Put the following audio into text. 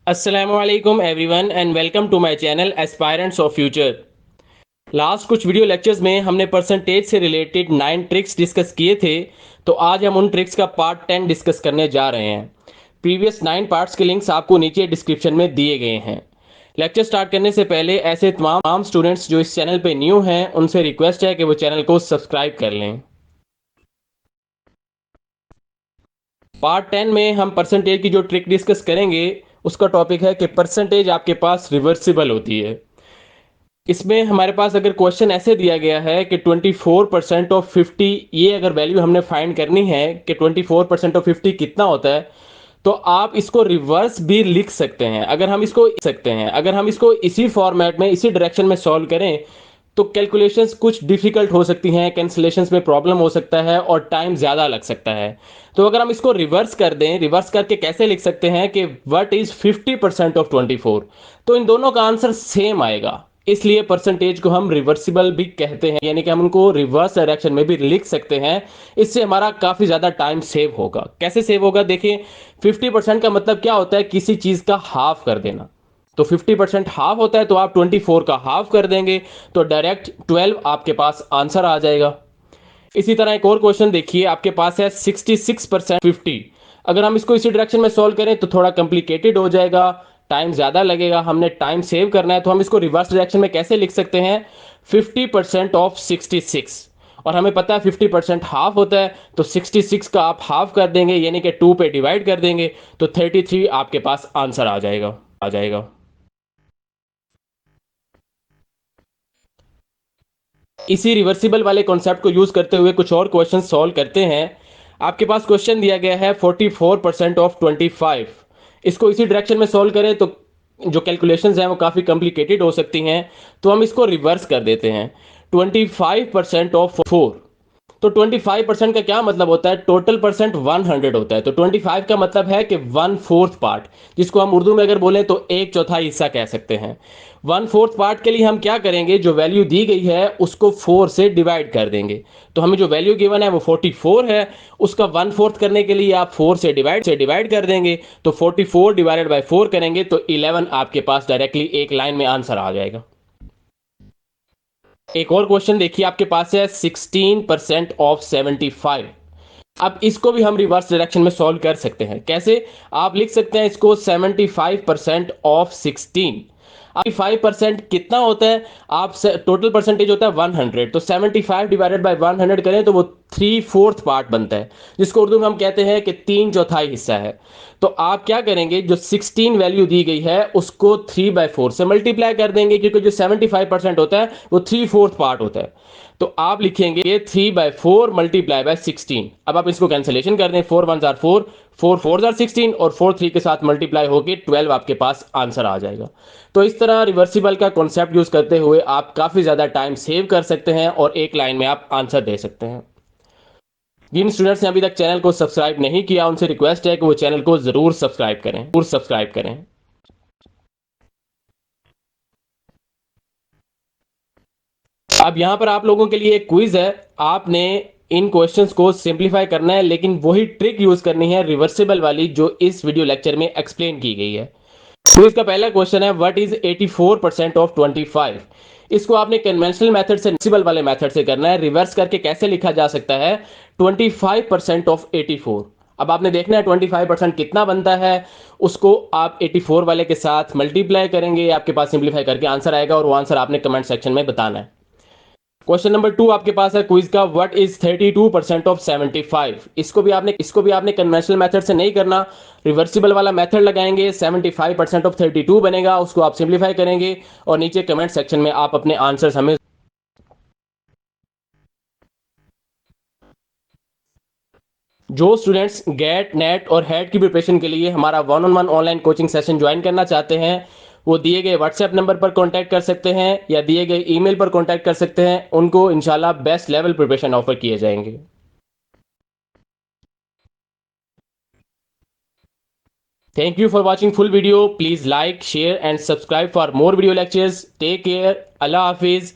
अस्सलामुअलैकुम everyone and welcome to my channel aspirants of future. Last कुछ video lectures में हमने परसेंटेज से रिलेटेड 9 ट्रिक्स डिस्कस किए थे। तो आज हम उन ट्रिक्स का पार्ट 10 डिस्कस करने जा रहे हैं। प्रीवियस 9 पार्ट्स के लिंक्स आपको नीचे डिस्क्रिप्शन में दिए गए हैं। लेक्चर स्टार्ट करने से पहले ऐसे तमाम स्टूडेंट्स जो इस चैनल पे न्यू हैं उनसे रिक्वेस्ट है कि वो चैनल को सब्सक्राइब कर लें। पार्ट 10 में हम परसेंटेज की जो ट्रिक डिस्कस करेंगे उसका टॉपिक है कि परसेंटेज आपके पास रिवर्सिबल होती है। इसमें हमारे पास अगर क्वेश्चन ऐसे दिया गया है कि 24% ऑफ 50, ये अगर वैल्यू हमने फाइंड करनी है कि 24% ऑफ 50 कितना होता है, तो आप इसको रिवर्स भी लिख सकते हैं। अगर हम इसको इसी फॉर्मेट में इसी डायरेक्शन में सॉल्व करें तो कैलकुलेशंस कुछ डिफिकल्ट हो सकती हैं, कैंसिलेशंस में प्रॉब्लम हो सकता है और टाइम ज़्यादा लग सकता है। तो अगर हम इसको रिवर्स कर दें, रिवर्स करके कैसे लिख सकते हैं कि व्हाट इज 50% ऑफ 24, तो इन दोनों का आंसर सेम आएगा। इसलिए परसेंटेज को हम रिवर्सिबल भी कहते हैं, यानी कि हम उनको रिवर्स डायरेक्शन में भी लिख सकते हैं। इससे हमारा काफ़ी ज़्यादा टाइम सेव होगा। कैसे सेव होगा देखिए, 50% का मतलब क्या होता है, किसी चीज़ का हाफ कर देना। तो 50% हाफ होता है तो आप 24 का हाफ कर देंगे तो डायरेक्ट 12 आपके पास आंसर आ जाएगा। इसी तरह एक और क्वेश्चन देखिए, आपके पास है 66% 50। अगर हम इसको इसी डायरेक्शन में सॉल्व करें तो थोड़ा कॉम्प्लिकेटेड हो जाएगा, टाइम ज़्यादा लगेगा, हमने टाइम सेव करना है। तो हम इसको रिवर्स डायरेक्शन में कैसे लिख सकते हैं, 50% ऑफ 66, और हमें पता है 50% हाफ होता है तो 66 का आप हाफ कर देंगे, यानी कि 2 पे डिवाइड कर देंगे तो 33 आपके पास आंसर आ जाएगा। इसी रिवर्सिबल वाले कॉन्सेप्ट को यूज करते हुए कुछ और क्वेश्चन सॉल्व करते हैं। आपके पास क्वेश्चन दिया गया है 44% ऑफ 25। इसको इसी डायरेक्शन में सॉल्व करें तो जो कैलकुलेशंस हैं वो काफ़ी कॉम्प्लिकेटेड हो सकती हैं। तो हम इसको रिवर्स कर देते हैं, 25% ऑफ 4। तो 25% का क्या मतलब होता है, टोटल परसेंट 100 होता है। तो 25 का मतलब है कि 1/4 पार्ट, जिसको हम उर्दू में अगर बोलें तो एक चौथाई हिस्सा कह सकते हैं। 1/4 पार्ट के लिए हम क्या करेंगे, जो वैल्यू दी गई है उसको 4 से डिवाइड कर देंगे। तो हमें जो वैल्यू गिवन है वो 44 है, उसका 1/4 करने के लिए आप 4 से डिवाइड कर देंगे। तो 44 डिवाइडेड बाई 4 करेंगे तो 11 आपके पास डायरेक्टली एक लाइन में आंसर आ जाएगा। एक और क्वेश्चन देखिए, आपके पास है 16% ऑफ 75। अब इसको भी हम रिवर्स डायरेक्शन में सॉल्व कर सकते हैं। कैसे, आप लिख सकते हैं इसको 75% ऑफ 16। अब 5% कितना होता है, आप टोटल परसेंटेज होता है 100, तो 75 डिवाइडेड बाय 100 करें तो वो 3/4 पार्ट बनता है, जिसको उर्दू में हम कहते हैं कि 3/4 हिस्सा है। तो आप क्या करेंगे, जो 16 वैल्यू दी गई है उसको 3/4 से मल्टीप्लाई कर देंगे, क्योंकि जो 75% होता है वो 3/4 पार्ट होता है। तो आप लिखेंगे 3/4 मल्टीप्लाई बाय 16। अब आप इसको कैंसिलेशन कर दें, 4 1 4, 4 4 16 और 4 3 के साथ मल्टीप्लाई होकर 12 आपके पास आंसर आ जाएगा। तो इस तरह रिवर्सिबल का कॉन्सेप्ट यूज करते हुए आप काफी ज्यादा टाइम सेव कर सकते हैं और एक लाइन में आप आंसर दे सकते हैं। जिन स्टूडेंट्स ने अभी तक चैनल को सब्सक्राइब नहीं किया उनसे रिक्वेस्ट है कि वो चैनल को जरूर सब्सक्राइब करें। अब यहां पर आप लोगों के लिए एक क्विज है। आपने इन क्वेश्चंस को सिंप्लीफाई करना है, लेकिन वही ट्रिक यूज करनी है रिवर्सिबल वाली जो इस वीडियो लेक्चर में एक्सप्लेन की गई है। तो इसका पहला क्वेश्चन है, व्हाट इज 84% ऑफ 25। इसको आपने कन्वेंशनल मेथड से रिवर्सिबल वाले मेथड से करना है। रिवर्स करके कैसे लिखा जा सकता है, 25% ऑफ 84। अब आपने देखना है 25% कितना बनता है, उसको आप 84 वाले के साथ मल्टीप्लाई करेंगे, आपके पास सिंप्लीफाई करके आंसर आएगा और वो आंसर आपने कमेंट सेक्शन में बताना है। क्वेश्चन नंबर 2 आपके पास है क्विज का, व्हाट इज 32% ऑफ 75। इसको भी आपने कन्वेंशनल मेथड से नहीं करना, रिवर्सिबल वाला मेथड लगाएंगे। 75% ऑफ 32 बनेगा, उसको आप सिंप्लीफाई करेंगे और नीचे कमेंट सेक्शन में आप अपने आंसर्स हमें। जो स्टूडेंट्स गैट नेट और हेड की प्रिपरेशन के लिए हमारा 1-on-1 online coaching session join करना चाहते हैं, वो दिए गए व्हाट्सएप नंबर पर कांटेक्ट कर सकते हैं या दिए गए ईमेल पर कांटेक्ट कर सकते हैं। उनको इंशाल्लाह बेस्ट लेवल प्रिपरेशन ऑफर किए जाएंगे। Thank you for watching full video. Please like, share and subscribe for more video lectures. Take care. Allah Hafiz.